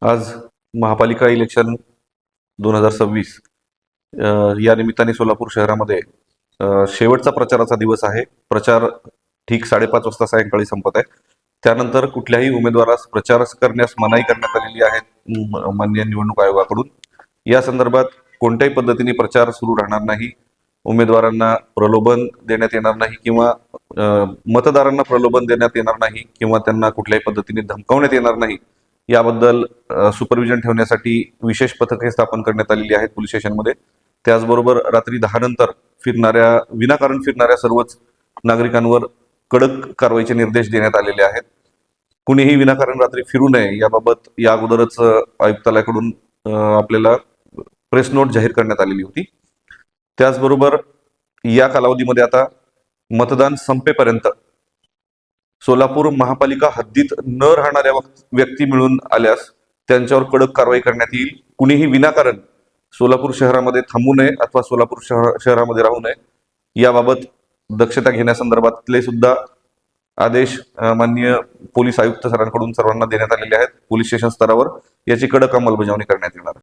आज महापालिका इलेक्शन 2026 या निमित्ताने सोलापूर शहरामध्ये शेवटचा प्रचाराचा दिवस आहे. प्रचार ठीक 5:30 वाजता सायंकाळी संपत आहे. त्यानंतर कुठल्याही उमेदवारास प्रचार करण्यास मनाई करण्यात आलेली आहे माननीय निवडणूक आयोगाकडून. या संदर्भात कोणत्याही पद्धतीने प्रचार सुरू राहणार नाही. उमेदवारांना प्रलोभन देण्यात येणार नाही किंवा मतदारांना प्रलोभन देण्यात येणार नाही किंवा त्यांना कुठल्याही पद्धतीने धमकावण्यात येणार नाही. याबद्दल सुपरविजन ठेवण्यासाठी विशेष पथके स्थापन करण्यात आलेली आहेत पोलीस स्टेशनमध्ये. त्याचबरोबर रात्री 10 नंतर विनाकारण फिरणाऱ्या सर्वच नागरिकांवर कडक कारवाईचे निर्देश देण्यात आलेले आहेत. कुणीही विनाकारण रात्री फिरू नये याबाबत या अगोदरच आयुक्तालयाकडून आपल्याला प्रेस नोट जाहीर करण्यात आलेली होती. त्याचबरोबर या कालावधीमध्ये आता मतदान संपेपर्यंत सोलापूर महापालिका हद्दीत न राहणाऱ्या व्यक्ती मिळून आल्यास त्यांच्यावर कडक कारवाई करण्यात येईल. कुणीही विनाकारण सोलापूर शहरामध्ये थांबू नये अथवा सोलापूर शहरामध्ये राहू नये याबाबत दक्षता घेण्यासंदर्भातले सुद्धा आदेश माननीय पोलीस आयुक्त सरांकडून सर्वांना देण्यात आलेले आहेत. पोलीस स्टेशन स्तरावर याची कडक अंमलबजावणी करण्यात येणार.